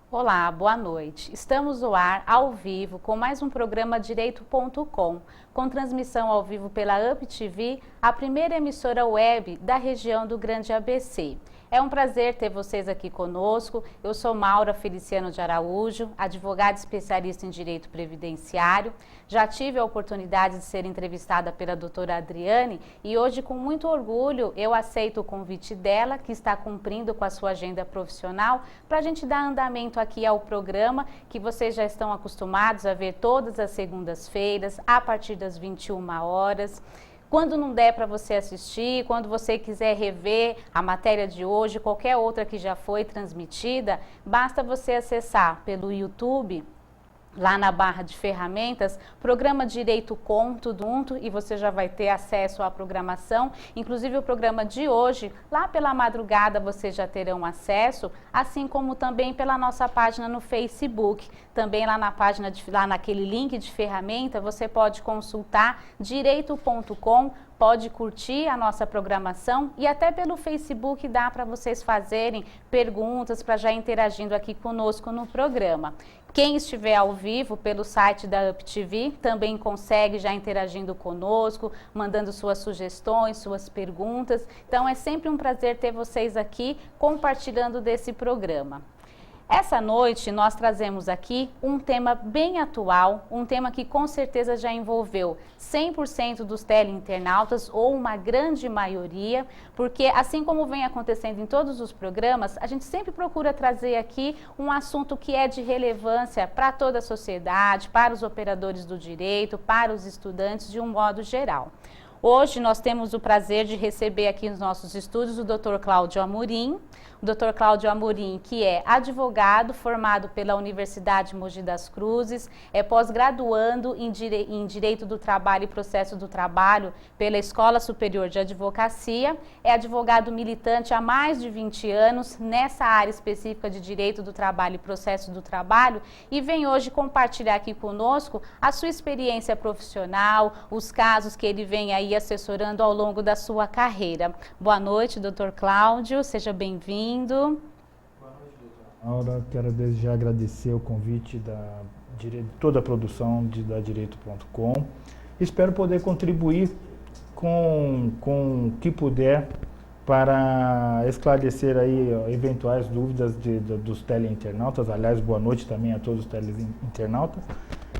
Olá, boa noite. Estamos no ar, ao vivo, com mais um programa Direito.com, com transmissão ao vivo pela UP TV, a primeira emissora web da região do Grande ABC. É um prazer ter vocês aqui conosco. Eu sou Maura Feliciano de Araújo, advogada especialista em Direito Previdenciário. Já tive a oportunidade de ser entrevistada pela doutora Adriane e hoje, com muito orgulho, eu aceito o convite dela, que está cumprindo com a sua agenda profissional, para a gente dar andamento aqui ao programa, que vocês já estão acostumados a ver todas as segundas-feiras, a partir das 21 horas. Quando não der para você assistir, quando você quiser rever a matéria de hoje, qualquer outra que já foi transmitida, basta você acessar pelo YouTube, lá na barra de ferramentas, programa Direito Com, tudo junto, e você já vai ter acesso à programação. Inclusive o programa de hoje, lá pela madrugada vocês já terão acesso, assim como também pela nossa página no Facebook. Também lá na página, lá naquele link de ferramenta, você pode consultar Direito.com, pode curtir a nossa programação e até pelo Facebook dá para vocês fazerem perguntas para já interagindo aqui conosco no programa. Quem estiver ao vivo pelo site da UP TV também consegue já interagindo conosco, mandando suas sugestões, suas perguntas. Então é sempre um prazer ter vocês aqui compartilhando desse programa. Essa noite nós trazemos aqui um tema bem atual, um tema que com certeza já envolveu 100% dos teleinternautas ou uma grande maioria, porque assim como vem acontecendo em todos os programas, a gente sempre procura trazer aqui um assunto que é de relevância para toda a sociedade, para os operadores do direito, para os estudantes de um modo geral. Hoje nós temos o prazer de receber aqui nos nossos estúdios o Dr. Cláudio Amorim. O Dr. Cláudio Amorim, que é advogado formado pela Universidade Mogi das Cruzes, é pós-graduando em Direito do Trabalho e Processo do Trabalho pela Escola Superior de Advocacia, é advogado militante há mais de 20 anos nessa área específica de Direito do Trabalho e Processo do Trabalho e vem hoje compartilhar aqui conosco a sua experiência profissional, os casos que ele vem aí assessorando ao longo da sua carreira. Boa noite, Dr. Cláudio, seja bem-vindo. Boa noite, doutora Maura. Quero desde já agradecer o convite de toda a produção da Direito.com. Espero poder contribuir com o que puder para esclarecer aí eventuais dúvidas dos teleinternautas. Aliás, boa noite também a todos os teleinternautas.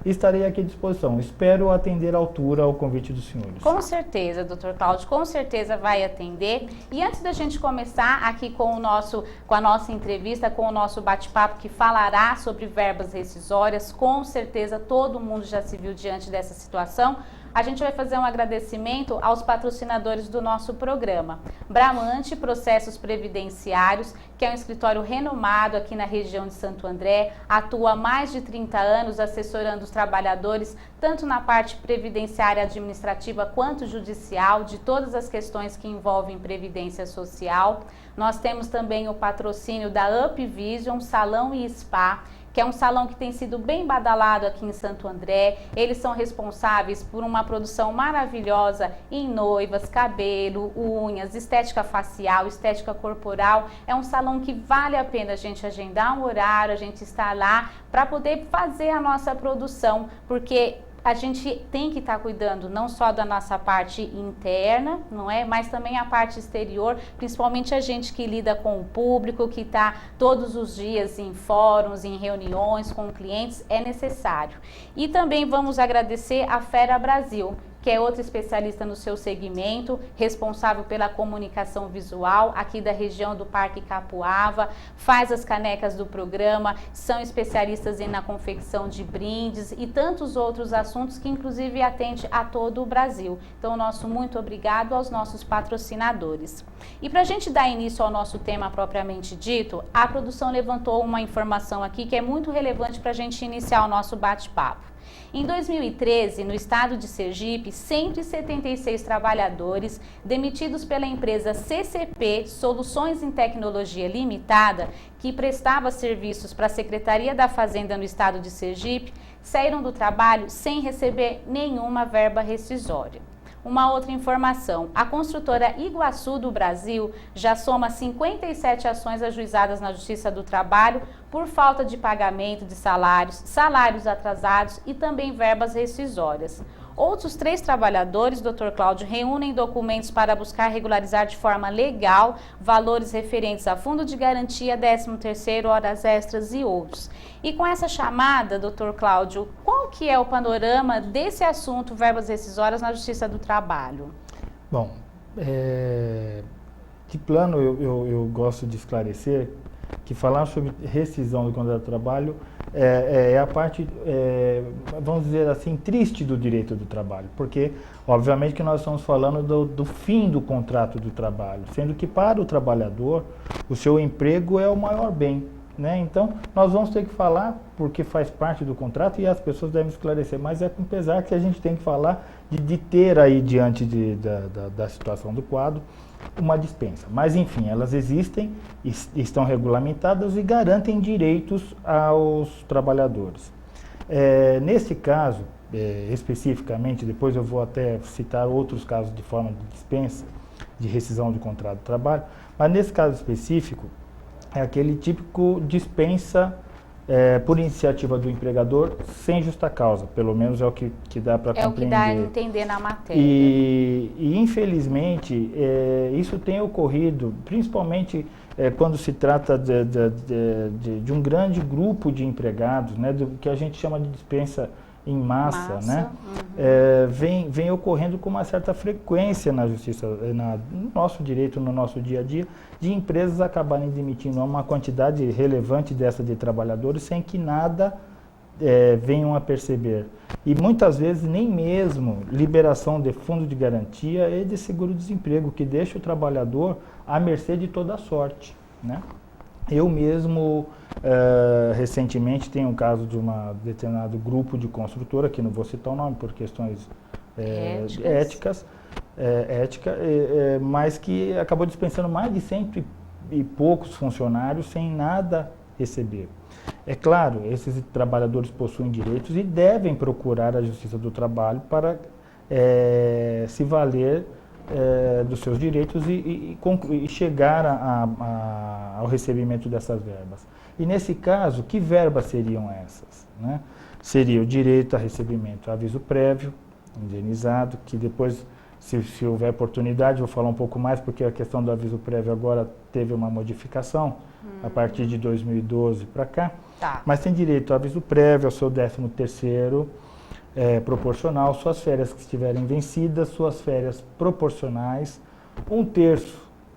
Estarei aqui à disposição. Espero atender à altura ao convite dos senhores. Com certeza, doutor Cláudio, com certeza vai atender. E antes da gente começar aqui com a nossa entrevista, com o nosso bate-papo que falará sobre verbas rescisórias, com certeza todo mundo já se viu diante dessa situação. A gente vai fazer um agradecimento aos patrocinadores do nosso programa. Bramante Processos Previdenciários, que é um escritório renomado aqui na região de Santo André, atua há mais de 30 anos assessorando os trabalhadores, tanto na parte previdenciária administrativa quanto judicial, de todas as questões que envolvem previdência social. Nós temos também o patrocínio da UP Vision, Salão e Spa, que é um salão que tem sido bem badalado aqui em Santo André. Eles são responsáveis por uma produção maravilhosa em noivas, cabelo, unhas, estética facial, estética corporal. É um salão que vale a pena a gente agendar um horário, a gente estar lá para poder fazer a nossa produção, porque a gente tem que estar cuidando não só da nossa parte interna, não é? Mas também a parte exterior, principalmente a gente que lida com o público, que está todos os dias em fóruns, em reuniões com clientes, é necessário. E também vamos agradecer a Fera Brasil, que é outro especialista no seu segmento, responsável pela comunicação visual aqui da região do Parque Capuava, faz as canecas do programa, são especialistas na confecção de brindes e tantos outros assuntos que inclusive atende a todo o Brasil. Então, nosso muito obrigado aos nossos patrocinadores. E para a gente dar início ao nosso tema propriamente dito, a produção levantou uma informação aqui que é muito relevante para a gente iniciar o nosso bate-papo. Em 2013, no estado de Sergipe, 176 trabalhadores demitidos pela empresa CCP Soluções em Tecnologia Limitada, que prestava serviços para a Secretaria da Fazenda no estado de Sergipe, saíram do trabalho sem receber nenhuma verba rescisória. Uma outra informação, a construtora Iguaçu do Brasil já soma 57 ações ajuizadas na Justiça do Trabalho por falta de pagamento de salários, salários atrasados e também verbas rescisórias. Outros 3 trabalhadores, Dr. Cláudio, reúnem documentos para buscar regularizar de forma legal valores referentes a fundo de garantia, 13º, horas extras e outros. E com essa chamada, Dr. Cláudio, qual que é o panorama desse assunto, verbas rescisórias na Justiça do Trabalho? Bom, de plano eu gosto de esclarecer que falar sobre rescisão do contrato de trabalho é a parte, vamos dizer assim, triste do direito do trabalho, porque obviamente que nós estamos falando do fim do contrato do trabalho, sendo que para o trabalhador o seu emprego é o maior bem, né? Então nós vamos ter que falar porque faz parte do contrato e as pessoas devem esclarecer, mas é com pesar que a gente tem que falar de ter aí diante da situação do quadro uma dispensa. Mas enfim, elas existem, estão regulamentadas e garantem direitos aos trabalhadores. Nesse caso, especificamente, depois eu vou até citar outros casos de forma de dispensa, de rescisão de contrato de trabalho, mas nesse caso específico, é aquele típico dispensa por iniciativa do empregador sem justa causa, pelo menos é o que dá para compreender. É o que dá a entender na matéria. E infelizmente, isso tem ocorrido, principalmente quando se trata de um grande grupo de empregados, né, do que a gente chama de dispensa em massa, né? Uhum. Vem ocorrendo com uma certa frequência na justiça, no nosso direito, no nosso dia a dia, de empresas acabarem demitindo uma quantidade relevante dessa de trabalhadores sem que nada venham a perceber. E muitas vezes nem mesmo liberação de fundo de garantia e de seguro-desemprego, que deixa o trabalhador à mercê de toda a sorte, né? Eu mesmo, recentemente, tenho um caso de um determinado grupo de construtora, que não vou citar o nome por questões éticas, mas que acabou dispensando mais de 100 e poucos funcionários sem nada receber. É claro, esses trabalhadores possuem direitos e devem procurar a Justiça do Trabalho para se valer dos seus direitos e chegar ao recebimento dessas verbas. E nesse caso, que verbas seriam essas, né? Seria o direito a recebimento, aviso prévio, indenizado, que depois, se houver oportunidade, vou falar um pouco mais, porque a questão do aviso prévio agora teve uma modificação a partir de 2012 para cá. Tá. Mas tem direito a aviso prévio, ao seu 13º, proporcional, suas férias que estiverem vencidas, suas férias proporcionais, 1/3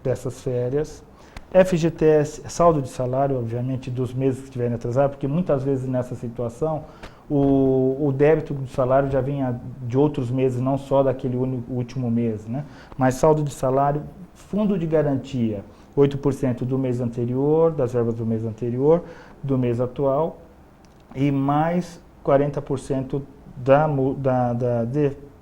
dessas férias, FGTS, saldo de salário, obviamente, dos meses que estiverem atrasados, porque muitas vezes nessa situação o débito do salário já vem de outros meses, não só daquele último mês, né? Mas saldo de salário, fundo de garantia, 8% do mês anterior, das verbas do mês anterior, do mês atual, e mais 40% da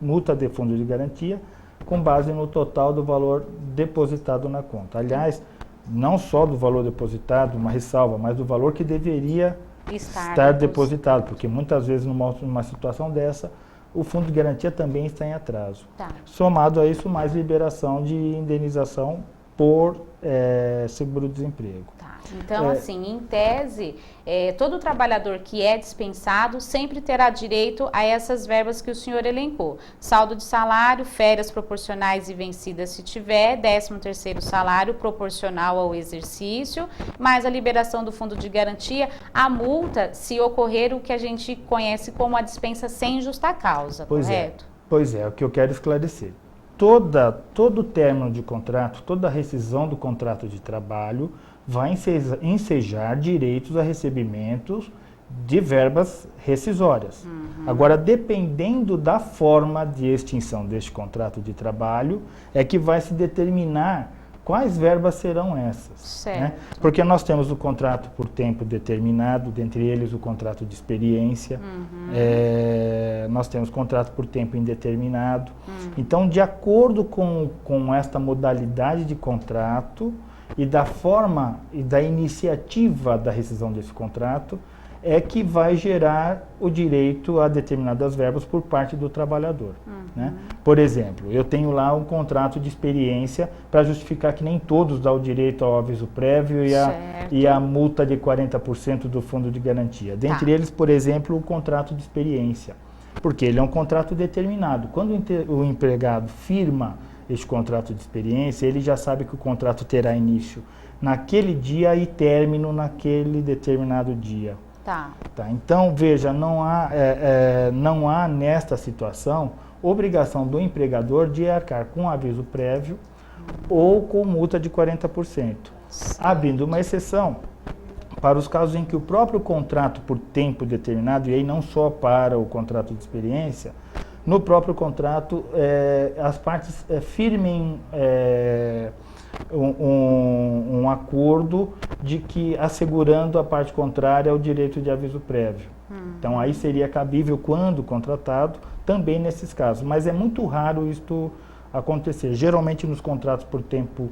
multa de fundo de garantia, com base no total do valor depositado na conta. Aliás, não só do valor depositado, uma ressalva, mas do valor que deveria estar depositado, porque muitas vezes numa situação dessa, o fundo de garantia também está em atraso. Tá. Somado a isso, mais liberação de indenização por seguro-desemprego. Tá. Então, assim, em tese, todo trabalhador que é dispensado sempre terá direito a essas verbas que o senhor elencou. Saldo de salário, férias proporcionais e vencidas se tiver, 13º salário proporcional ao exercício, mais a liberação do fundo de garantia, a multa se ocorrer o que a gente conhece como a dispensa sem justa causa, correto? Pois é, o que eu quero esclarecer. Todo término de contrato, toda rescisão do contrato de trabalho vai ensejar direitos a recebimentos de verbas rescisórias. Uhum. Agora, dependendo da forma de extinção deste contrato de trabalho, é que vai se determinar quais verbas serão essas. Certo. Né? Porque nós temos o contrato por tempo determinado, dentre eles o contrato de experiência, nós temos contrato por tempo indeterminado. Então, de acordo com esta modalidade de contrato e da forma e da iniciativa da rescisão desse contrato, é que vai gerar o direito a determinadas verbas por parte do trabalhador. Né? Por exemplo, eu tenho lá um contrato de experiência para justificar que nem todos dão o direito ao aviso prévio e a multa de 40% do fundo de garantia. Dentre eles, por exemplo, o contrato de experiência, porque ele é um contrato determinado. Quando o empregado firma este contrato de experiência, ele já sabe que o contrato terá início naquele dia e término naquele determinado dia. Tá. Então, veja, não há nesta situação obrigação do empregador de arcar com aviso prévio ou com multa de 40%, abrindo uma exceção para os casos em que o próprio contrato por tempo determinado, e aí não só para o contrato de experiência, no próprio contrato as partes firmem um acordo de que assegurando a parte contrária o direito de aviso prévio. Então aí seria cabível quando contratado também nesses casos, mas é muito raro isto acontecer. Geralmente nos contratos por tempo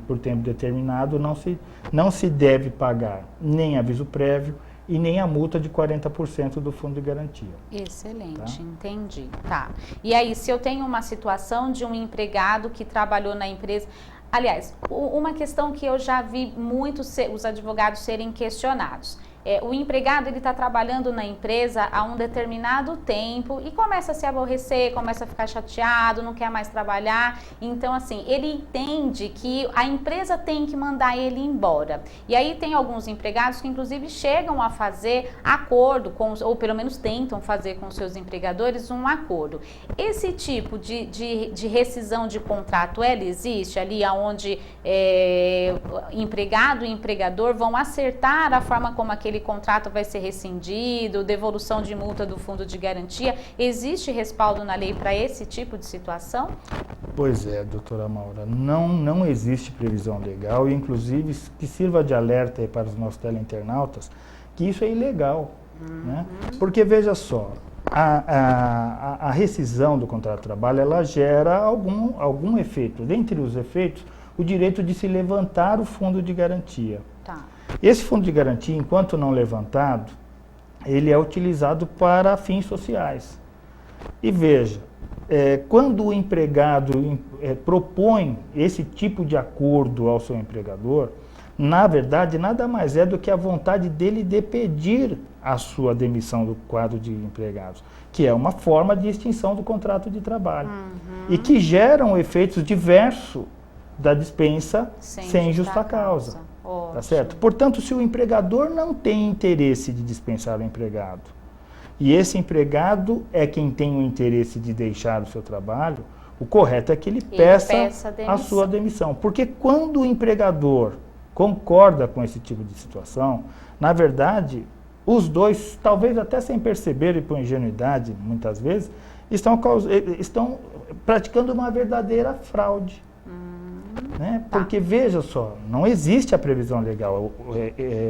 por tempo determinado não se deve pagar nem aviso prévio e nem a multa de 40% do fundo de garantia. Excelente, entendi. Tá. E aí, se eu tenho uma situação de um empregado que trabalhou na empresa... Aliás, uma questão que eu já vi os advogados serem questionados. O empregado está trabalhando na empresa há um determinado tempo e começa a se aborrecer, começa a ficar chateado, não quer mais trabalhar. Então, assim, ele entende que a empresa tem que mandar ele embora. E aí tem alguns empregados que, inclusive, chegam a fazer acordo, ou pelo menos tentam fazer com seus empregadores um acordo. Esse tipo de rescisão de contrato, ela existe ali onde empregado e empregador vão acertar a forma como aquele contrato vai ser rescindido, devolução de multa do fundo de garantia. Existe respaldo na lei para esse tipo de situação? Pois é, doutora Maura, não existe previsão legal, e inclusive que sirva de alerta aí para os nossos teleinternautas, que isso é ilegal. Né? Porque veja só, a rescisão do contrato de trabalho, ela gera algum efeito. Dentre os efeitos, o direito de se levantar o fundo de garantia. Tá. Esse fundo de garantia, enquanto não levantado, ele é utilizado para fins sociais. E veja, quando o empregado propõe esse tipo de acordo ao seu empregador, na verdade, nada mais é do que a vontade dele de pedir a sua demissão do quadro de empregados, que é uma forma de extinção do contrato de trabalho, e que geram efeitos diversos da dispensa sem justa causa. Tá certo? Portanto, se o empregador não tem interesse de dispensar o empregado, e esse empregado é quem tem o interesse de deixar o seu trabalho, o correto é que ele peça a sua demissão. Porque quando o empregador concorda com esse tipo de situação, na verdade, os dois, talvez até sem perceber e por ingenuidade, muitas vezes, estão praticando uma verdadeira fraude. Né? Porque veja só, não existe a previsão legal.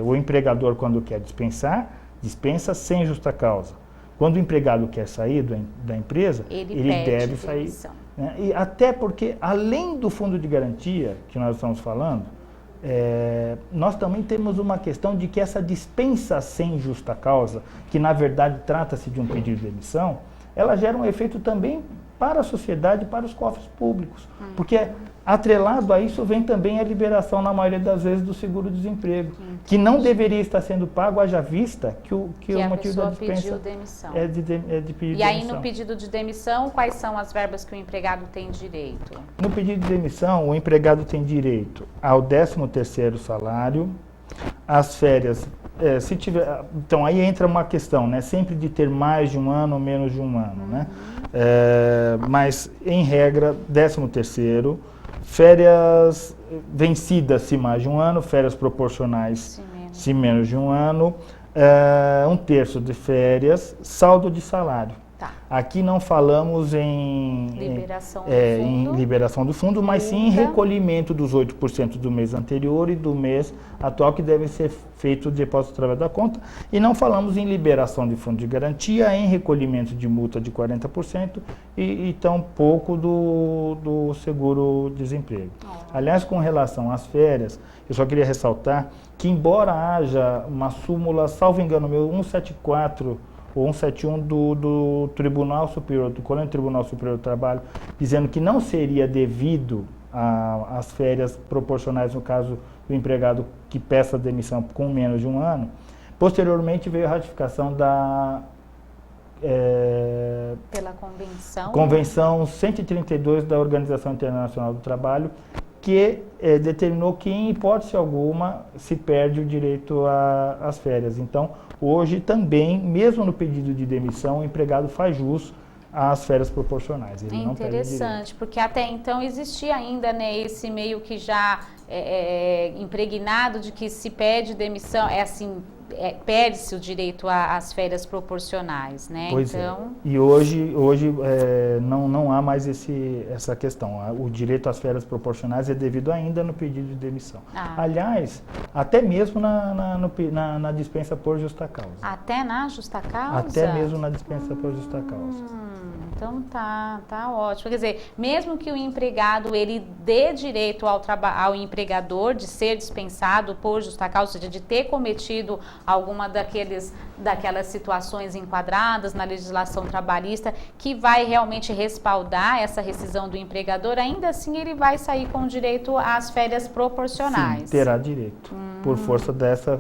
O empregador, quando quer dispensar, dispensa sem justa causa. Quando o empregado quer sair da empresa, ele deve sair. Né? E até porque, além do fundo de garantia que nós estamos falando, nós também temos uma questão de que essa dispensa sem justa causa, que na verdade trata-se de um pedido de demissão, ela gera um efeito também para a sociedade e para os cofres públicos. Porque atrelado a isso vem também a liberação, na maioria das vezes, do seguro-desemprego, que não deveria estar sendo pago, haja vista que o motivo da dispensa é de pedir demissão. E aí, no pedido de demissão, quais são as verbas que o empregado tem direito? No pedido de demissão, o empregado tem direito ao 13º salário, às férias, se tiver, então aí entra uma questão, né, sempre de ter mais de um ano ou menos de um ano, né? Mas em regra, 13º, férias vencidas se mais de um ano, férias proporcionais se menos de um ano, 1/3 de férias, saldo de salário. Tá. Aqui não falamos em liberação do fundo, mas sim em recolhimento dos 8% do mês anterior e do mês atual, que deve ser feito o depósito através da conta. E não falamos em liberação de fundo de garantia, em recolhimento de multa de 40% e tampouco do seguro-desemprego. Aliás, com relação às férias, eu só queria ressaltar que, embora haja uma súmula, salvo engano meu, 174 ou 171 do Tribunal Superior, do Colégio Tribunal Superior do Trabalho, dizendo que não seria devido às férias proporcionais no caso do empregado que peça demissão com menos de um ano. Posteriormente veio a ratificação pela Convenção 132 da Organização Internacional do Trabalho, que determinou que, em hipótese alguma, se perde o direito às férias. Então, hoje também, mesmo no pedido de demissão, o empregado faz jus às férias proporcionais. Ele não perde direito. Interessante, porque até então existia ainda, né, esse meio que já impregnado de que se pede demissão, perde-se o direito às férias proporcionais, né? Pois então... E hoje não há mais essa questão. O direito às férias proporcionais é devido ainda no pedido de demissão. Aliás, até mesmo na dispensa por justa causa. Até na justa causa? Até mesmo na dispensa por justa causa. Então tá ótimo. Quer dizer, mesmo que o empregado ele dê direito ao empregador de ser dispensado por justa causa, ou seja, de ter cometido alguma daquelas situações enquadradas na legislação trabalhista que vai realmente respaldar essa rescisão do empregador, ainda assim ele vai sair com direito às férias proporcionais. Sim, terá direito, por força dessa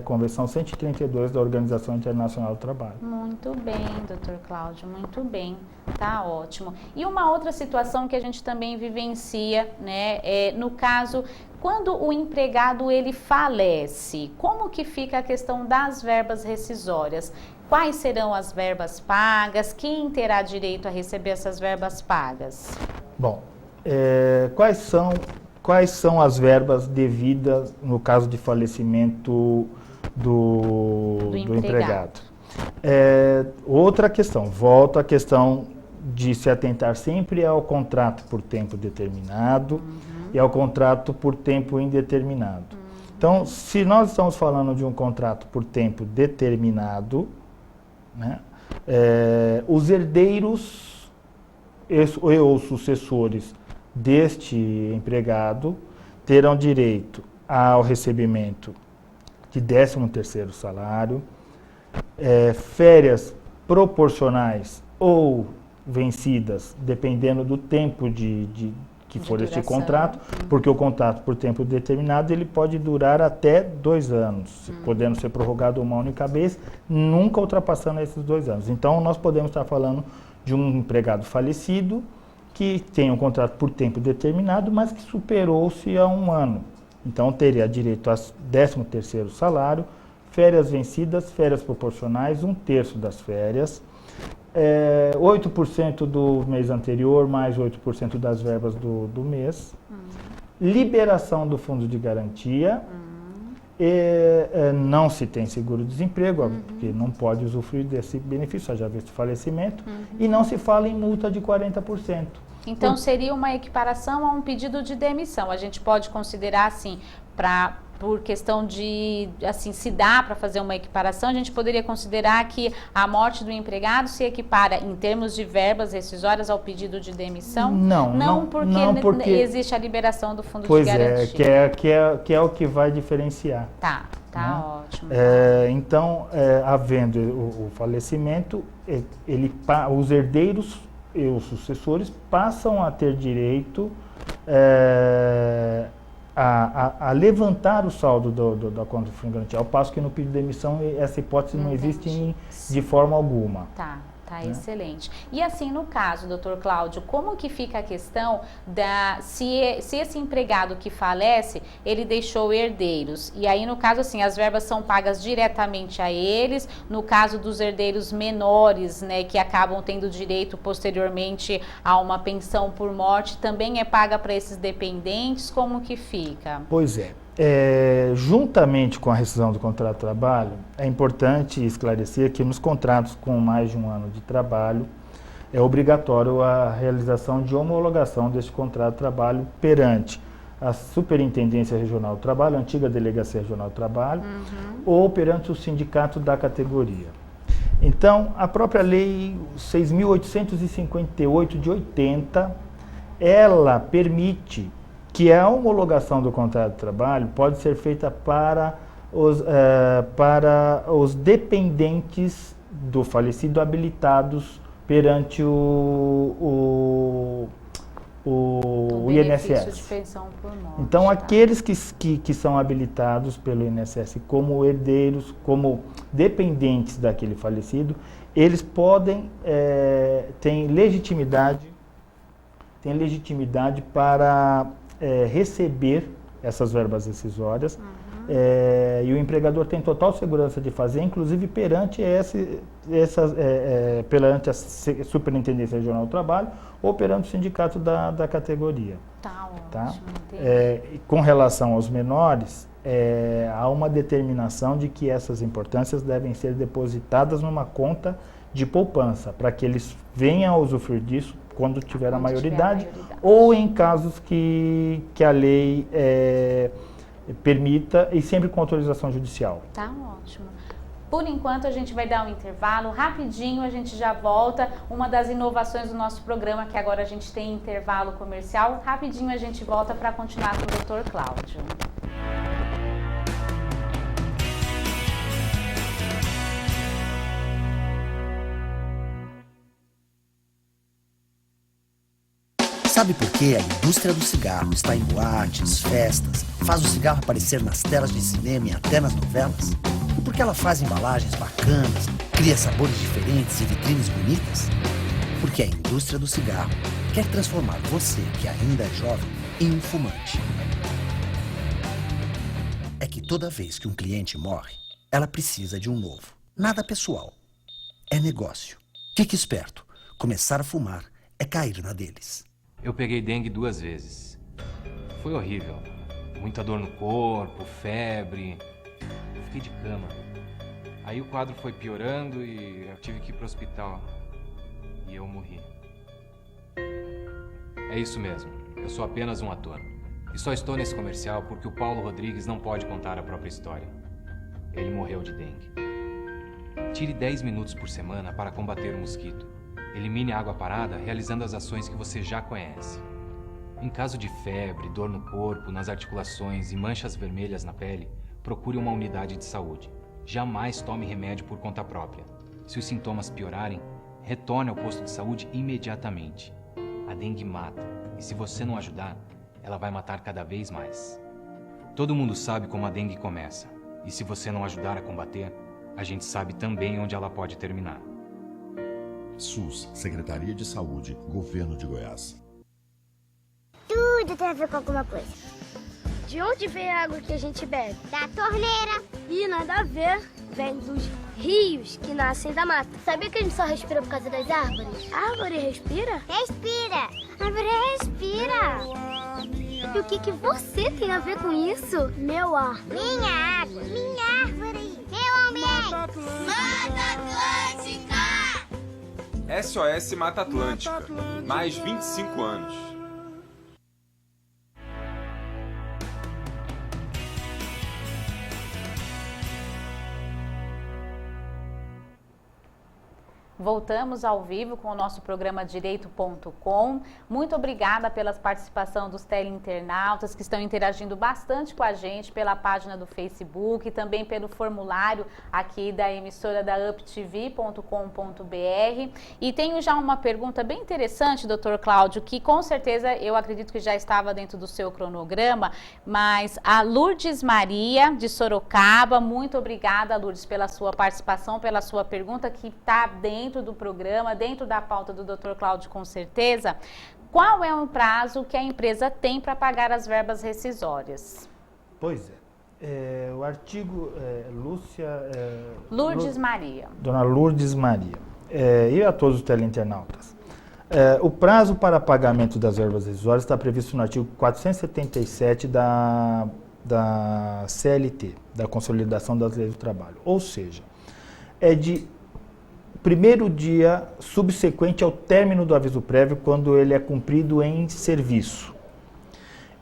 Convenção 132 da Organização Internacional do Trabalho. Muito bem, doutor Cláudio, muito bem. Tá ótimo. E uma outra situação que a gente também vivencia, né, no caso, quando o empregado ele falece, como que fica a questão das verbas rescisórias? Quais serão as verbas pagas? Quem terá direito a receber essas verbas pagas? Bom, quais são as verbas devidas no caso de falecimento do empregado? Outra questão, volta à questão de se atentar sempre ao contrato por tempo determinado e ao contrato por tempo indeterminado. Então, se nós estamos falando de um contrato por tempo determinado, né, os herdeiros ou sucessores deste empregado terão direito ao recebimento de 13º salário, férias proporcionais ou vencidas, dependendo do tempo que for este contrato, porque o contrato por tempo determinado ele pode durar até 2 anos, podendo ser prorrogado uma única vez, nunca ultrapassando esses 2 anos. Então, nós podemos estar falando de um empregado falecido que tem um contrato por tempo determinado, mas que superou-se a 1 ano. Então, teria direito a 13º salário, férias vencidas, férias proporcionais, 1/3 das férias, 8% do mês anterior, mais 8% das verbas do mês, liberação do fundo de garantia, não se tem seguro-desemprego, porque não pode usufruir desse benefício, haja visto falecimento, e não se fala em multa de 40%. Então, seria uma equiparação a um pedido de demissão. A gente pode considerar assim, por questão de, assim, se dá para fazer uma equiparação, a gente poderia considerar que a morte do empregado se equipara em termos de verbas rescisórias ao pedido de demissão? Não, porque existe a liberação do fundo de garantia. Que é o que vai diferenciar. Tá, né? Ótimo. Então, havendo o falecimento, os herdeiros e os sucessores passam a ter direito a levantar o saldo da conta de fundo de garantia, ao passo que no pedido de demissão essa hipótese não existe de forma alguma. Tá, excelente. E assim, no caso, doutor Cláudio, como que fica a questão se esse empregado que falece, ele deixou herdeiros, e aí no caso assim, as verbas são pagas diretamente a eles, no caso dos herdeiros menores, né, que acabam tendo direito posteriormente a uma pensão por morte, também é paga para esses dependentes, como que fica? Pois é. juntamente com a rescisão do contrato de trabalho, é importante esclarecer que nos contratos com mais de um ano de trabalho, é obrigatório a realização de homologação deste contrato de trabalho perante a Superintendência Regional do Trabalho, a antiga Delegacia Regional do Trabalho, ou perante o sindicato da categoria. Então, a própria Lei 6.858 de 80, ela permite que a homologação do contrato de trabalho pode ser feita para os dependentes do falecido habilitados perante o INSS. De pensão por morte, então, aqueles que são habilitados pelo INSS como herdeiros, como dependentes daquele falecido, eles podem, têm legitimidade para receber essas verbas rescisórias, e o empregador tem total segurança de fazer, inclusive perante perante a Superintendência Regional do Trabalho ou perante o sindicato da categoria. Tá ótimo, com relação aos menores, há uma determinação de que essas importâncias devem ser depositadas numa conta de poupança, para que eles venham a usufruir disso quando tiver a maioridade, ou em casos que a lei permita, e sempre com autorização judicial. Tá ótimo. Por enquanto, a gente vai dar um intervalo, rapidinho a gente já volta. Uma das inovações do nosso programa, que agora a gente tem intervalo comercial, rapidinho a gente volta para continuar com o Dr. Cláudio. Sabe por que a indústria do cigarro está em boates, festas, faz o cigarro aparecer nas telas de cinema e até nas novelas? E por que ela faz embalagens bacanas, cria sabores diferentes e vitrines bonitas? Porque a indústria do cigarro quer transformar você, que ainda é jovem, em um fumante. É que toda vez que um cliente morre, ela precisa de um novo. Nada pessoal. É negócio. Fique esperto. Começar a fumar é cair na deles. Eu peguei dengue 2 vezes. Foi horrível. Muita dor no corpo, febre. Fiquei de cama. Aí o quadro foi piorando e eu tive que ir pro hospital. E eu morri. É isso mesmo. Eu sou apenas um ator. E só estou nesse comercial porque o Paulo Rodrigues não pode contar a própria história. Ele morreu de dengue. Tire 10 minutos por semana para combater o mosquito. Elimine a água parada realizando as ações que você já conhece. Em caso de febre, dor no corpo, nas articulações e manchas vermelhas na pele, procure uma unidade de saúde. Jamais tome remédio por conta própria. Se os sintomas piorarem, retorne ao posto de saúde imediatamente. A dengue mata, e se você não ajudar, ela vai matar cada vez mais. Todo mundo sabe como a dengue começa, e se você não ajudar a combater, a gente sabe também onde ela pode terminar. SUS, Secretaria de Saúde, Governo de Goiás. Tudo tem a ver com alguma coisa. De onde vem a água que a gente bebe? Da torneira. E nada a ver, vem dos rios que nascem da mata. Sabia que a gente só respira por causa das árvores? A árvore respira? Respira. A árvore respira. E o que você tem a ver com isso? Meu ar. Minha água. Minha árvore. Meu ambiente. Mata Atlântica. SOS Mata Atlântica. Mais 25 anos. Voltamos ao vivo com o nosso programa Direito.com. Muito obrigada pela participação dos teleinternautas que estão interagindo bastante com a gente pela página do Facebook e também pelo formulário aqui da emissora da uptv.com.br. E tenho já uma pergunta bem interessante, Dr. Cláudio, que com certeza eu acredito que já estava dentro do seu cronograma, mas a Lourdes Maria de Sorocaba, muito obrigada, Lourdes, pela sua participação, pela sua pergunta que está dentro do programa, dentro da pauta do Dr. Cláudio, com certeza. Qual é o prazo que a empresa tem para pagar as verbas rescisórias? Pois é. O artigo Lourdes Maria. Dona Lourdes Maria. E a todos os teleinternautas. O prazo para pagamento das verbas rescisórias está previsto no artigo 477 da CLT, da Consolidação das Leis do Trabalho. Ou seja, é de primeiro dia subsequente ao término do aviso prévio, quando ele é cumprido em serviço.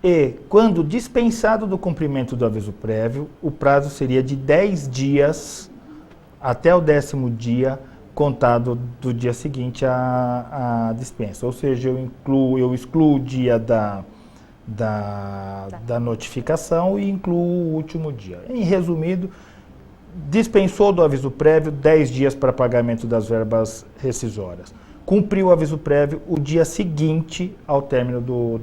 E, quando dispensado do cumprimento do aviso prévio, o prazo seria de 10 dias até o 10º dia, contado do dia seguinte à dispensa. Ou seja, eu excluo o dia da notificação e incluo o último dia. Em resumido, dispensou do aviso prévio 10 dias para pagamento das verbas rescisórias. Cumpriu o aviso prévio o dia seguinte ao término do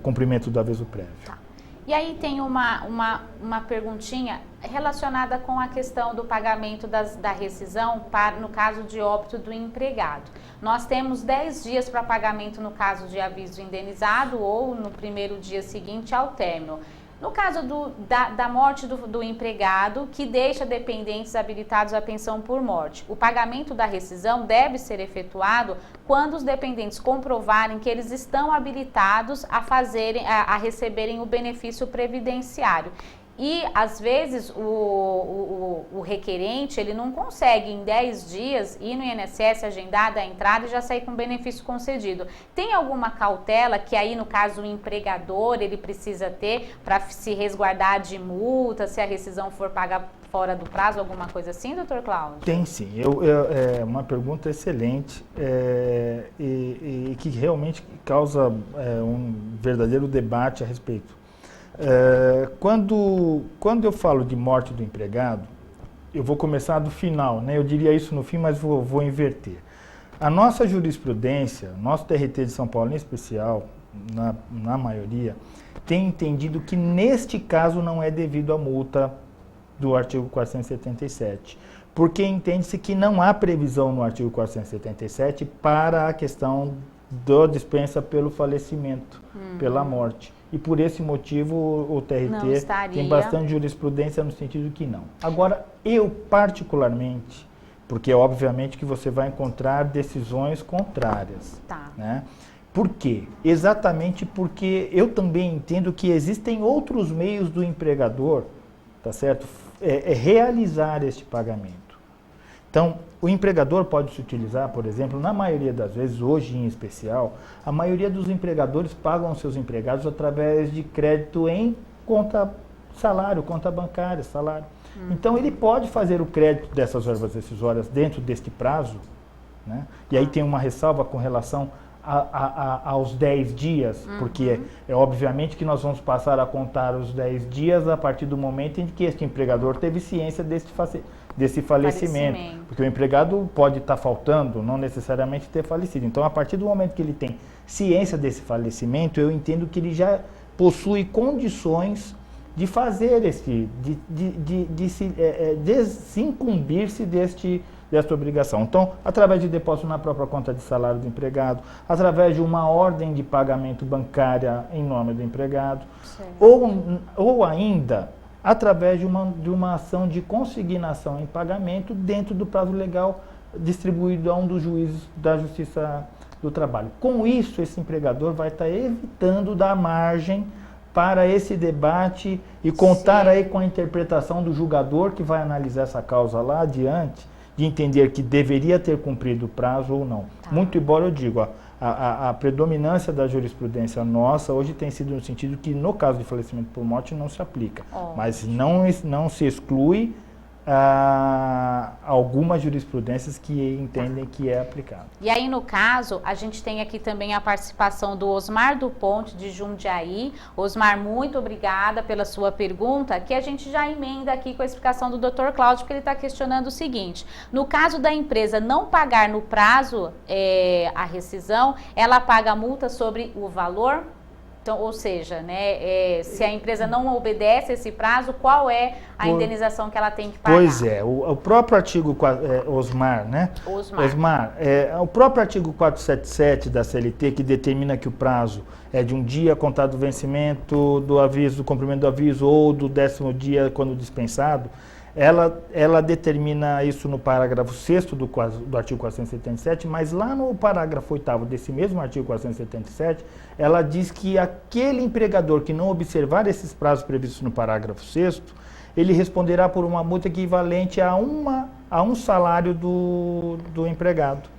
cumprimento do aviso prévio. Tá. E aí tem uma perguntinha relacionada com a questão do pagamento da rescisão no caso de óbito do empregado. Nós temos 10 dias para pagamento no caso de aviso indenizado ou no primeiro dia seguinte ao término. No caso da morte do empregado, que deixa dependentes habilitados à pensão por morte, o pagamento da rescisão deve ser efetuado quando os dependentes comprovarem que eles estão habilitados a receberem o benefício previdenciário. E, às vezes, o requerente, ele não consegue, em 10 dias, ir no INSS, agendar a entrada e já sair com benefício concedido. Tem alguma cautela que aí, no caso, o empregador, ele precisa ter para se resguardar de multa, se a rescisão for paga fora do prazo, alguma coisa assim, doutor Cláudio? Tem sim. É uma pergunta excelente e que realmente causa um verdadeiro debate a respeito. Quando eu falo de morte do empregado, eu vou começar do final, né? Eu diria isso no fim, mas vou inverter. A nossa jurisprudência, nosso TRT de São Paulo em especial, na maioria, tem entendido que neste caso não é devido à multa do artigo 477, porque entende-se que não há previsão no artigo 477 para a questão da dispensa pelo falecimento, pela morte. E por esse motivo o TRT tem bastante jurisprudência no sentido que não. Agora, eu particularmente, porque obviamente que você vai encontrar decisões contrárias. Tá. Né? Por quê? Exatamente porque eu também entendo que existem outros meios do empregador, tá certo? Realizar este pagamento. Então, o empregador pode se utilizar, por exemplo, na maioria das vezes, hoje em especial, a maioria dos empregadores pagam seus empregados através de crédito em conta salário, conta bancária, salário. Então, ele pode fazer o crédito dessas verbas rescisórias dentro deste prazo, né? E aí tem uma ressalva com relação aos 10 dias, porque é obviamente que nós vamos passar a contar os 10 dias a partir do momento em que este empregador teve ciência desse falecimento. Porque o empregado pode estar faltando, não necessariamente ter falecido. Então, a partir do momento que ele tem ciência desse falecimento, eu entendo que ele já possui condições de fazer de se incumbir-se desta obrigação. Então, através de depósito na própria conta de salário do empregado, através de uma ordem de pagamento bancária em nome do empregado, ou ainda através de uma ação de consignação em pagamento dentro do prazo legal distribuído a um dos juízes da Justiça do Trabalho. Com isso, esse empregador vai estar evitando dar margem para esse debate e contar aí com a interpretação do julgador que vai analisar essa causa lá adiante, de entender que deveria ter cumprido o prazo ou não. Tá. Muito embora eu digo, a predominância da jurisprudência nossa hoje tem sido no sentido que no caso de falecimento por morte não se aplica, mas não se exclui algumas jurisprudências que entendem que é aplicado. E aí, no caso, a gente tem aqui também a participação do Osmar do Ponte, de Jundiaí. Osmar, muito obrigada pela sua pergunta, que a gente já emenda aqui com a explicação do Dr. Cláudio, porque ele está questionando o seguinte: no caso da empresa não pagar no prazo a rescisão, ela paga a multa sobre o valor? Então, ou seja, né, se a empresa não obedece esse prazo, qual é a indenização que ela tem que pagar? Pois é, o próprio artigo, Osmar, né? Osmar, o próprio artigo 477 da CLT, que determina que o prazo é de um dia contado do vencimento do aviso, do cumprimento do aviso, ou do 10º dia quando dispensado, ela determina isso no parágrafo 6º do artigo 477, mas lá no parágrafo 8º desse mesmo artigo 477, ela diz que aquele empregador que não observar esses prazos previstos no parágrafo 6º, ele responderá por uma multa equivalente a um salário do empregado.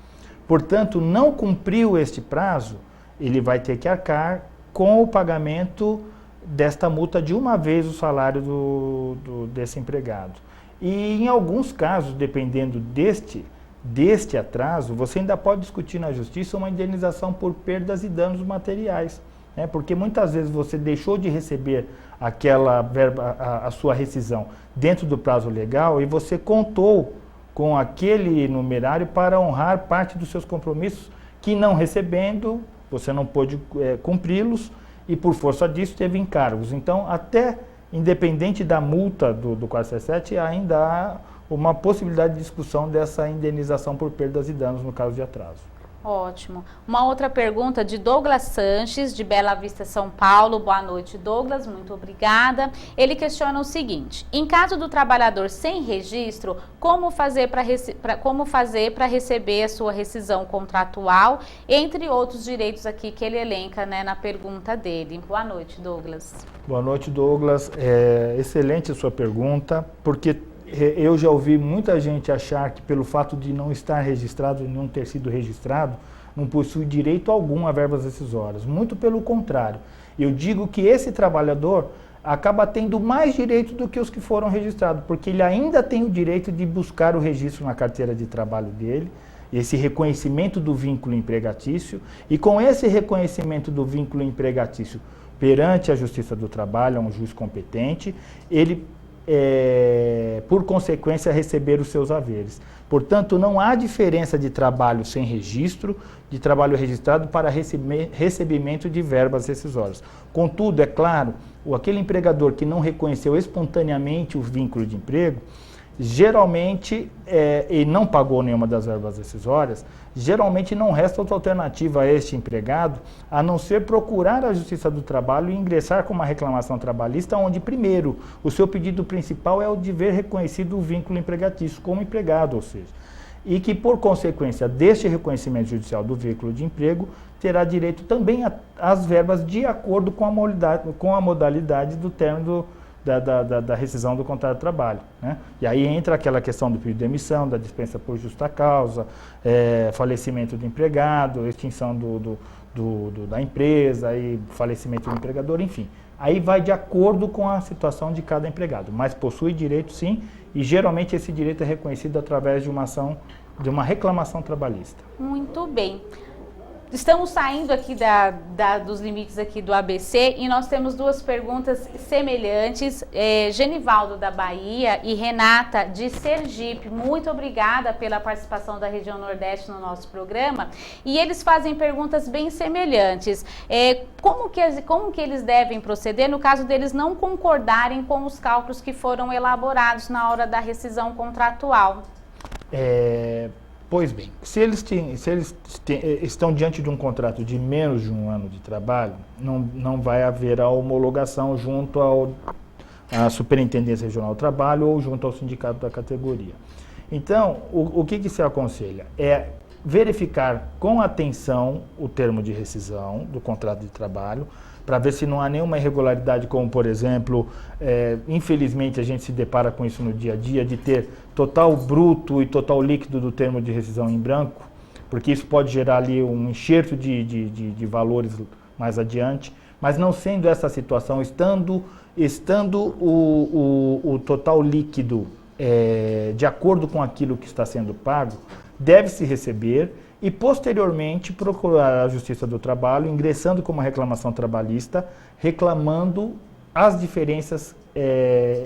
Portanto, não cumpriu este prazo, ele vai ter que arcar com o pagamento desta multa de uma vez o salário desse empregado. E em alguns casos, dependendo deste atraso, você ainda pode discutir na justiça uma indenização por perdas e danos materiais, né? Porque muitas vezes você deixou de receber aquela verba, a sua rescisão dentro do prazo legal e você contou com aquele numerário para honrar parte dos seus compromissos que, não recebendo, você não pôde cumpri-los e por força disso teve encargos. Então, até independente da multa do 477, ainda há uma possibilidade de discussão dessa indenização por perdas e danos no caso de atraso. Ótimo. Uma outra pergunta de Douglas Sanches, de Bela Vista, São Paulo. Boa noite, Douglas. Muito obrigada. Ele questiona o seguinte: em caso do trabalhador sem registro, como fazer para receber a sua rescisão contratual, entre outros direitos aqui que ele elenca, né, na pergunta dele. Boa noite, Douglas. Boa noite, Douglas. Excelente a sua pergunta, porque eu já ouvi muita gente achar que pelo fato de não estar registrado e não ter sido registrado, não possui direito algum a verbas rescisórias. Muito pelo contrário. Eu digo que esse trabalhador acaba tendo mais direito do que os que foram registrados, porque ele ainda tem o direito de buscar o registro na carteira de trabalho dele, esse reconhecimento do vínculo empregatício, e com esse reconhecimento do vínculo empregatício perante a Justiça do Trabalho, a um juiz competente, ele por consequência, receber os seus haveres. Portanto, não há diferença de trabalho sem registro, de trabalho registrado para recebimento de verbas rescisórias. Contudo, é claro, aquele empregador que não reconheceu espontaneamente o vínculo de emprego, geralmente, e não pagou nenhuma das verbas rescisórias, geralmente não resta outra alternativa a este empregado, a não ser procurar a Justiça do Trabalho e ingressar com uma reclamação trabalhista, onde, primeiro, o seu pedido principal é o de ver reconhecido o vínculo empregatício como empregado, ou seja, e que, por consequência deste reconhecimento judicial do vínculo de emprego, terá direito também às verbas de acordo com a modalidade do término da rescisão do contrato de trabalho, né? E aí entra aquela questão do pedido de demissão, da dispensa por justa causa, falecimento do empregado, extinção da empresa, e falecimento do empregador, enfim. Aí vai de acordo com a situação de cada empregado, mas possui direito sim, e geralmente esse direito é reconhecido através de uma ação, de uma reclamação trabalhista. Muito bem. Estamos saindo aqui dos limites aqui do ABC e nós temos duas perguntas semelhantes. Genivaldo da Bahia e Renata de Sergipe, muito obrigada pela participação da região Nordeste no nosso programa. E eles fazem perguntas bem semelhantes. Como que eles devem proceder no caso deles não concordarem com os cálculos que foram elaborados na hora da rescisão contratual? Pois bem, se eles estão diante de um contrato de menos de um ano de trabalho, não vai haver a homologação junto à Superintendência Regional do Trabalho ou junto ao sindicato da categoria. Então, o que se aconselha? É verificar com atenção o termo de rescisão do contrato de trabalho, para ver se não há nenhuma irregularidade, como, por exemplo, infelizmente a gente se depara com isso no dia a dia, de ter total bruto e total líquido do termo de rescisão em branco, porque isso pode gerar ali um enxerto de valores mais adiante, mas não sendo essa situação, estando o total líquido de acordo com aquilo que está sendo pago, deve-se receber e, posteriormente, procurar a Justiça do Trabalho, ingressando com uma reclamação trabalhista, reclamando as diferenças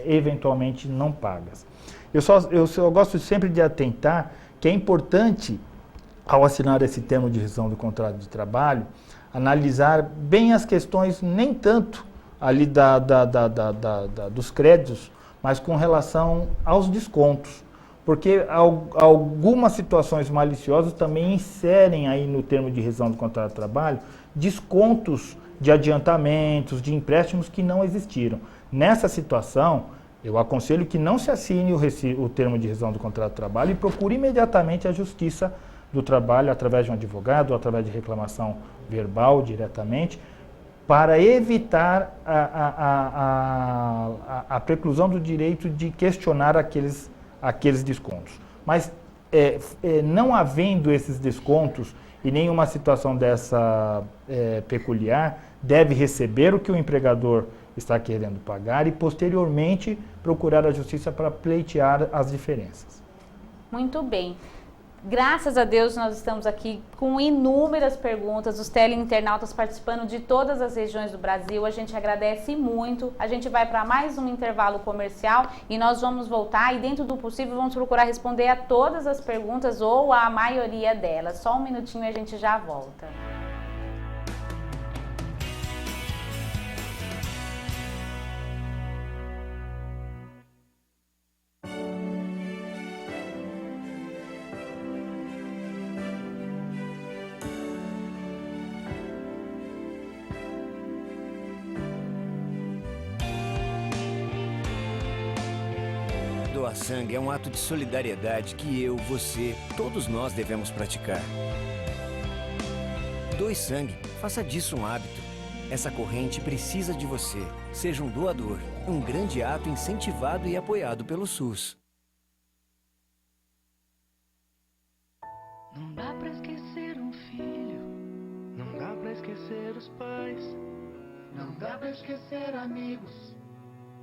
eventualmente não pagas. Eu gosto sempre de atentar que é importante, ao assinar esse termo de rescisão do contrato de trabalho, analisar bem as questões, nem tanto ali dos créditos, mas com relação aos descontos. Porque algumas situações maliciosas também inserem aí no termo de rescisão do contrato de trabalho descontos de adiantamentos, de empréstimos que não existiram. Nessa situação, Eu aconselho que não se assine o termo de rescisão do contrato de trabalho e procure imediatamente a Justiça do Trabalho, através de um advogado, ou através de reclamação verbal diretamente, para evitar a preclusão do direito de questionar aqueles descontos. Mas não havendo esses descontos e nenhuma situação dessa peculiar, deve receber o que o empregador está querendo pagar e, posteriormente, procurar a Justiça para pleitear as diferenças. Muito bem. Graças a Deus nós estamos aqui com inúmeras perguntas, os teleinternautas participando de todas as regiões do Brasil. A gente agradece muito. A gente vai para mais um intervalo comercial e nós vamos voltar e, dentro do possível, vamos procurar responder a todas as perguntas ou a maioria delas. Só um minutinho e a gente já volta. Doar sangue é um ato de solidariedade que eu, você, todos nós devemos praticar. Doe sangue, faça disso um hábito. Essa corrente precisa de você. Seja um doador. Um grande ato incentivado e apoiado pelo SUS. Não dá pra esquecer um filho, não dá pra esquecer os pais, não dá pra esquecer amigos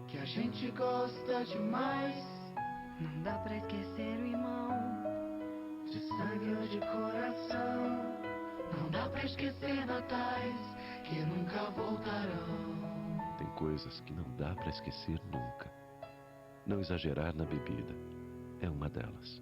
que a gente gosta demais. Não dá pra esquecer o irmão, de sangue ou de coração. Não dá pra esquecer natais que nunca voltarão. Tem coisas que não dá pra esquecer nunca. Não exagerar na bebida é uma delas.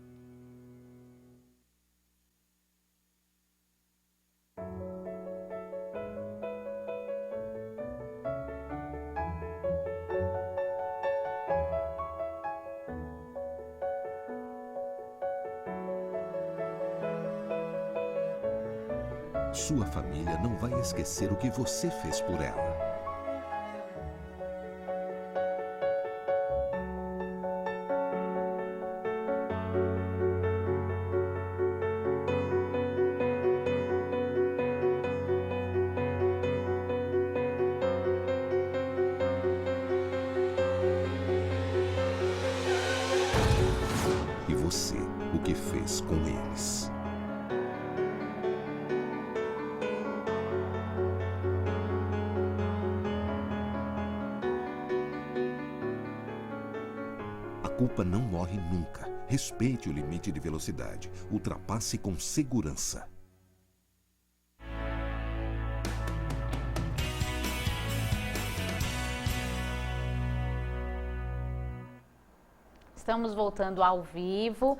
Sua família não vai esquecer o que você fez por ela. E você, o que fez com eles? A culpa não morre nunca. Respeite o limite de velocidade. Ultrapasse com segurança. Estamos voltando ao vivo.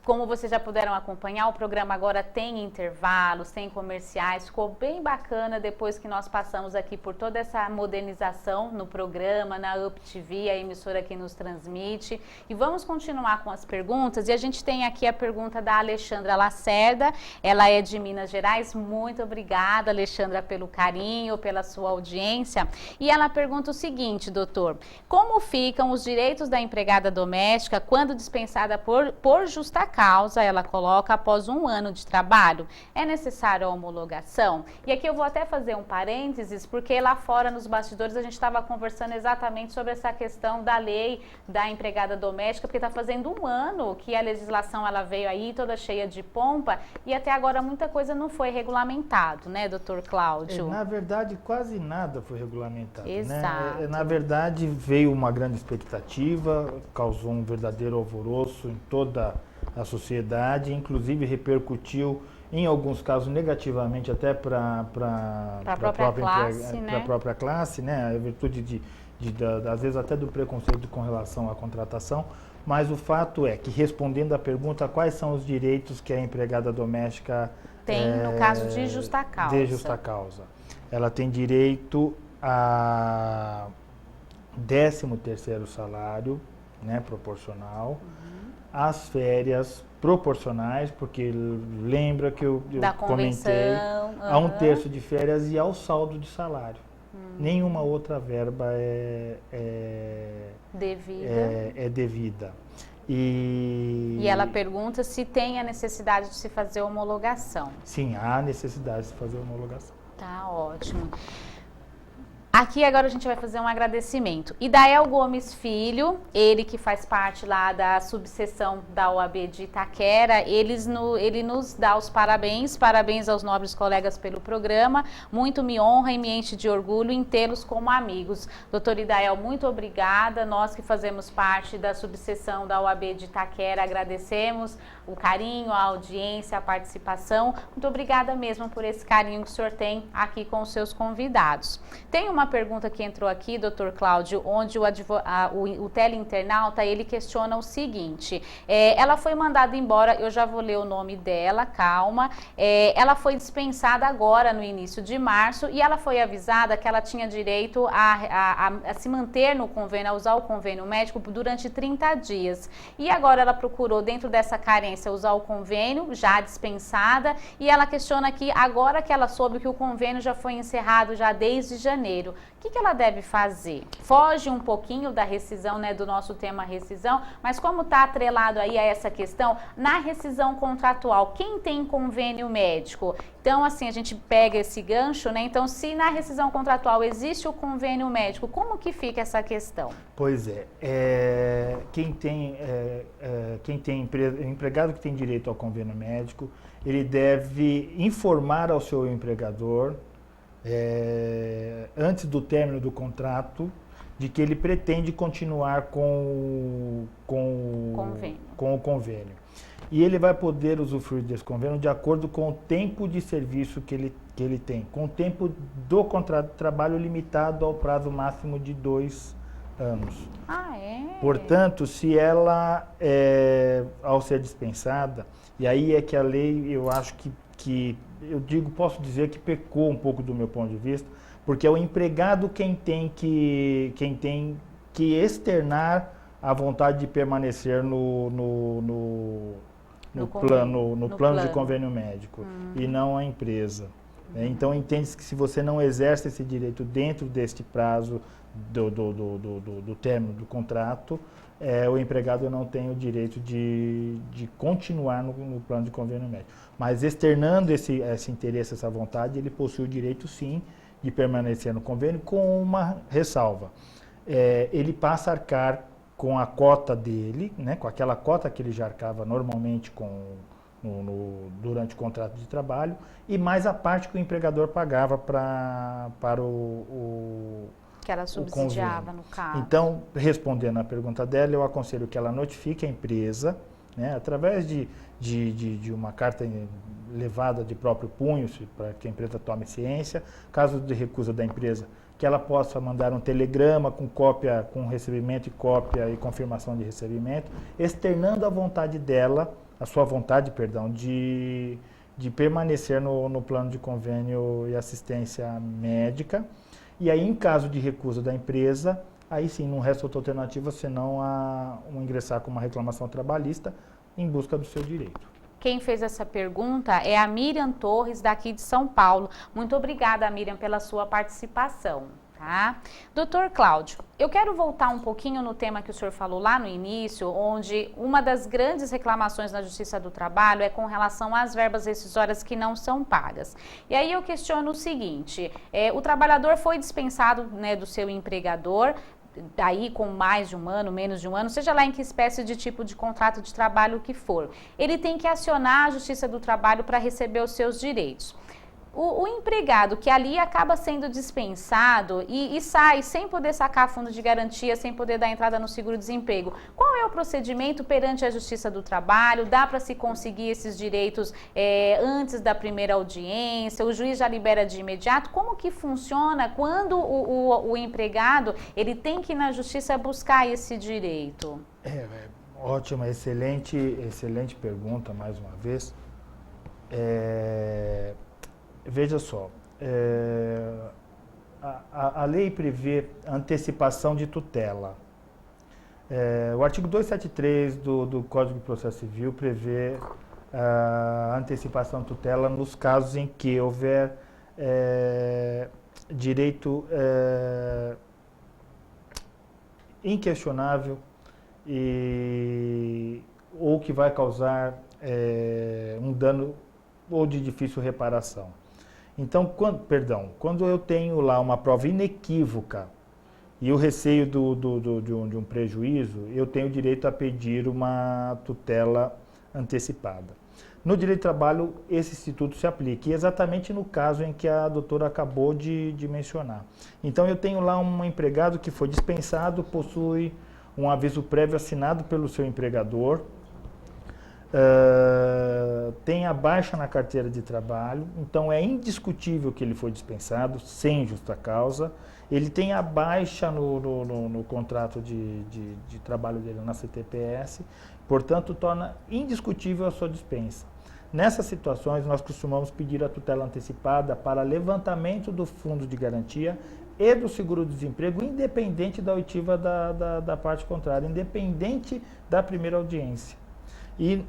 Como vocês já puderam acompanhar, o programa agora tem intervalos, tem comerciais, ficou bem bacana depois que nós passamos aqui por toda essa modernização no programa, na UP TV, a emissora que nos transmite. E vamos continuar com as perguntas, e a gente tem aqui a pergunta da Alexandra Lacerda, ela é de Minas Gerais. Muito obrigada, Alexandra, pelo carinho, pela sua audiência. E ela pergunta o seguinte, doutor: como ficam os direitos da empregada doméstica quando dispensada por justa causa, ela coloca, após 1 ano de trabalho? É necessário a homologação? E aqui eu vou até fazer um parênteses, porque lá fora nos bastidores a gente estava conversando exatamente sobre essa questão da lei da empregada doméstica, porque está fazendo 1 ano que a legislação ela veio aí toda cheia de pompa e até agora muita coisa não foi regulamentado, né, doutor Cláudio? Na verdade, quase nada foi regulamentado. Exato. Né? Na verdade, veio uma grande expectativa, causou um verdadeiro alvoroço em toda a sociedade, inclusive repercutiu em alguns casos negativamente até para a própria classe, né? A virtude às vezes até do preconceito com relação à contratação. Mas o fato é que, respondendo à pergunta, quais são os direitos que a empregada doméstica tem no caso de justa causa? De justa causa. Ela tem direito a 13º salário, né, proporcional, as férias proporcionais, porque lembra que eu comentei, a 1/3 de férias e ao saldo de salário. Nenhuma outra verba devida. E ela pergunta se tem a necessidade de se fazer homologação. Sim, há necessidade de se fazer homologação. Tá ótimo. Aqui agora a gente vai fazer um agradecimento. Idael Gomes Filho, ele que faz parte lá da subseção da OAB de Itaquera, ele nos dá os parabéns aos nobres colegas pelo programa, muito me honra e me enche de orgulho em tê-los como amigos. Doutor Idael, muito obrigada, nós que fazemos parte da subseção da OAB de Itaquera, agradecemos o carinho, a audiência, a participação, muito obrigada mesmo por esse carinho que o senhor tem aqui com os seus convidados. Tem uma pergunta que entrou aqui, doutor Cláudio, onde o teleinternauta, ele questiona o seguinte, ela foi mandada embora, eu já vou ler o nome dela, calma, ela foi dispensada agora no início de março e ela foi avisada que ela tinha direito a se manter no convênio, a usar o convênio médico durante 30 dias. E agora ela procurou, dentro dessa carência, usar o convênio, já dispensada, e ela questiona aqui, agora que ela soube que o convênio já foi encerrado já desde janeiro, o que ela deve fazer? Foge um pouquinho da rescisão, né, do nosso tema rescisão, mas como está atrelado aí a essa questão, na rescisão contratual, quem tem convênio médico? Então, assim, a gente pega esse gancho, né? Então, se na rescisão contratual existe o convênio médico, como que fica essa questão? Pois quem tem empregado que tem direito ao convênio médico, ele deve informar ao seu empregador, antes do término do contrato, de que ele pretende continuar com o convênio. E ele vai poder usufruir desse convênio de acordo com o tempo de serviço que ele tem, com o tempo do contrato de trabalho limitado ao prazo máximo de 2 anos. Portanto, se ela, ao ser dispensada, e aí é que a lei, eu acho que posso dizer que pecou um pouco do meu ponto de vista, porque é o empregado quem tem que externar a vontade de permanecer no plano de convênio médico, e não a empresa. Então, entende-se que se você não exerce esse direito dentro deste prazo do término do contrato, o empregado não tem o direito de continuar no plano de convênio médico. Mas externando esse interesse, essa vontade, ele possui o direito, sim, de permanecer no convênio, com uma ressalva. Ele passa a arcar com a cota dele, né, com aquela cota que ele já arcava normalmente durante o contrato de trabalho, e mais a parte que o empregador pagava para o que ela subsidiava, no caso. Então, respondendo à pergunta dela, eu aconselho que ela notifique a empresa, né, através de uma carta levada de próprio punho, para que a empresa tome ciência. Caso de recusa da empresa, que ela possa mandar um telegrama com cópia, com recebimento e cópia e confirmação de recebimento, externando a vontade dela, a sua vontade, perdão, de permanecer no plano de convênio e assistência médica. E aí, em caso de recusa da empresa, aí sim, não resta outra alternativa senão ingressar com uma reclamação trabalhista em busca do seu direito. Quem fez essa pergunta é a Miriam Torres, daqui de São Paulo. Muito obrigada, Miriam, pela sua participação. Tá? Doutor Cláudio, eu quero voltar um pouquinho no tema que o senhor falou lá no início, onde uma das grandes reclamações na Justiça do Trabalho é com relação às verbas rescisórias que não são pagas. E aí eu questiono o seguinte, o trabalhador foi dispensado, né, do seu empregador, aí com mais de um ano, menos de um ano, seja lá em que espécie de tipo de contrato de trabalho que for, ele tem que acionar a Justiça do Trabalho para receber os seus direitos. O empregado que ali acaba sendo dispensado e sai sem poder sacar fundo de garantia, sem poder dar entrada no seguro-desemprego, qual é o procedimento perante a Justiça do Trabalho? Dá para se conseguir esses direitos antes da primeira audiência? O juiz já libera de imediato? Como que funciona quando o empregado ele tem que ir na Justiça buscar esse direito? Ótima, excelente pergunta mais uma vez. Veja só, a lei prevê antecipação de tutela. O artigo 273 do Código de Processo Civil prevê a antecipação de tutela nos casos em que houver direito inquestionável ou que vai causar um dano ou de difícil reparação. Então, quando eu tenho lá uma prova inequívoca e o receio de um prejuízo, eu tenho direito a pedir uma tutela antecipada. No direito do trabalho, esse instituto se aplica, e exatamente no caso em que a doutora acabou de mencionar. Então, eu tenho lá um empregado que foi dispensado, possui um aviso prévio assinado pelo seu empregador, tem a baixa na carteira de trabalho, então é indiscutível que ele foi dispensado, sem justa causa. Ele tem a baixa no contrato de trabalho dele na CTPS, portanto, torna indiscutível a sua dispensa. Nessas situações, nós costumamos pedir a tutela antecipada para levantamento do fundo de garantia e do seguro-desemprego, independente da oitiva da parte contrária, independente da primeira audiência. E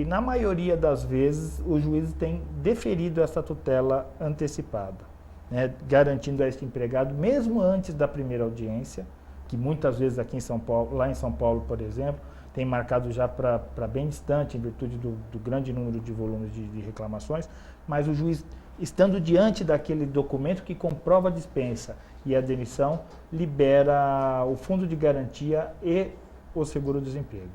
na maioria das vezes, os juízes têm deferido essa tutela antecipada, né, garantindo a este empregado, mesmo antes da primeira audiência, que muitas vezes aqui em São Paulo, lá em São Paulo, por exemplo, tem marcado já para bem distante, em virtude do grande número de volumes de reclamações, mas o juiz, estando diante daquele documento que comprova a dispensa e a demissão, libera o fundo de garantia e o seguro-desemprego.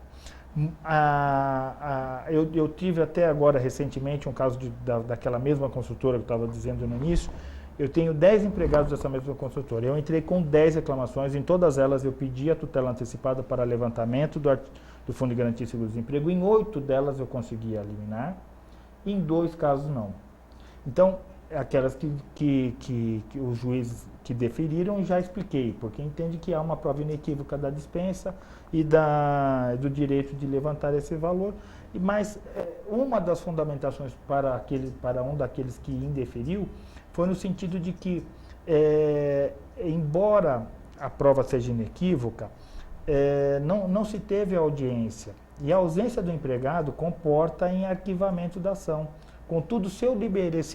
Eu tive até agora, recentemente, um caso daquela mesma consultora que eu estava dizendo no início. Eu tenho 10 empregados dessa mesma consultora. Eu entrei com 10 reclamações, em todas elas eu pedi a tutela antecipada para levantamento do Fundo de Garantia e Seguro-Desemprego. Em 8 delas eu consegui eliminar, em 2 casos não. Então, aquelas que os juízes que deferiram, já expliquei, porque entende que há uma prova inequívoca da dispensa e do direito de levantar esse valor. Mas uma das fundamentações para um daqueles que indeferiu foi no sentido de que, embora a prova seja inequívoca, não se teve audiência. E a ausência do empregado comporta em arquivamento da ação. Contudo, se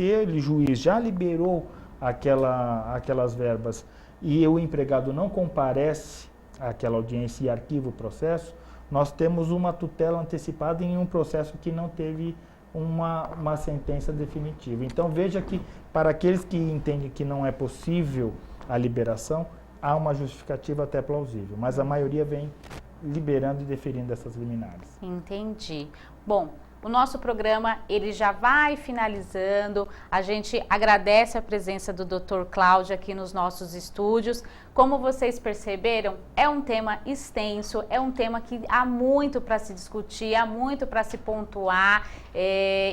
ele, juiz, já liberou aquelas verbas e o empregado não comparece àquela audiência e arquiva o processo, nós temos uma tutela antecipada em um processo que não teve uma sentença definitiva. Então, veja que, para aqueles que entendem que não é possível a liberação, há uma justificativa até plausível, mas a maioria vem liberando e deferindo essas liminares. Entendi. Bom, o nosso programa, ele já vai finalizando. A gente agradece a presença do Dr. Cláudio aqui nos nossos estúdios. Como vocês perceberam, é um tema extenso, é um tema que há muito para se discutir, há muito para se pontuar.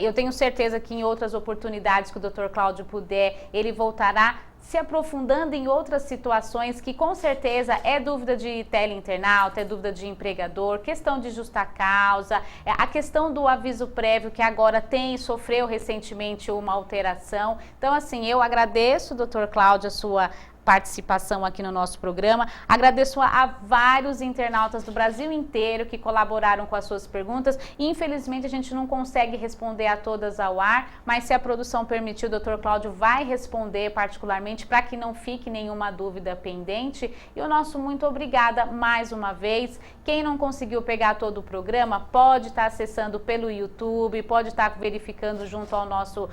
Eu tenho certeza que em outras oportunidades que o Dr. Cláudio puder, ele voltará se aprofundando em outras situações que com certeza é dúvida de teleinternauta, é dúvida de empregador, questão de justa causa, a questão do aviso prévio que agora sofreu recentemente uma alteração. Então, assim, eu agradeço, Dr. Cláudio, a sua participação aqui no nosso programa. Agradeço a vários internautas do Brasil inteiro que colaboraram com as suas perguntas. Infelizmente, a gente não consegue responder a todas ao ar, mas se a produção permitir, o Dr. Cláudio vai responder particularmente para que não fique nenhuma dúvida pendente. E o nosso muito obrigada mais uma vez. Quem não conseguiu pegar todo o programa, pode estar acessando pelo YouTube, pode estar verificando junto ao nosso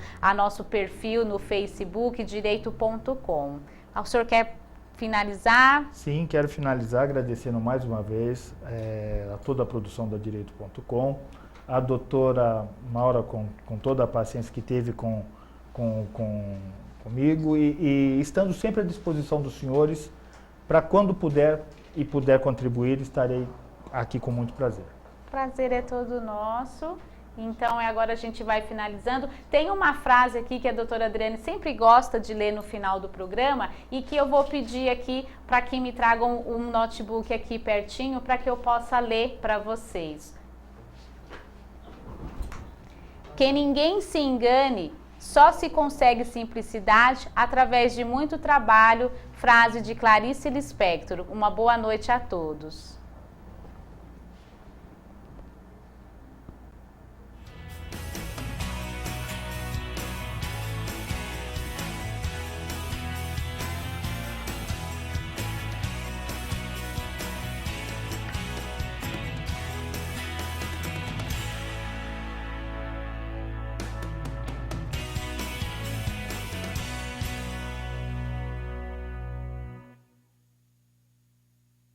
perfil no Facebook, direito.com. O senhor quer finalizar? Sim, quero finalizar agradecendo mais uma vez a toda a produção da Direito.com, a doutora Maura com toda a paciência que teve comigo e estando sempre à disposição dos senhores, para quando puder contribuir, estarei aqui com muito prazer. Prazer é todo nosso. Então, agora a gente vai finalizando. Tem uma frase aqui que a doutora Adriane sempre gosta de ler no final do programa e que eu vou pedir aqui para que me tragam um notebook aqui pertinho para que eu possa ler para vocês. Que ninguém se engane, só se consegue simplicidade através de muito trabalho. Frase de Clarice Lispector. Uma boa noite a todos.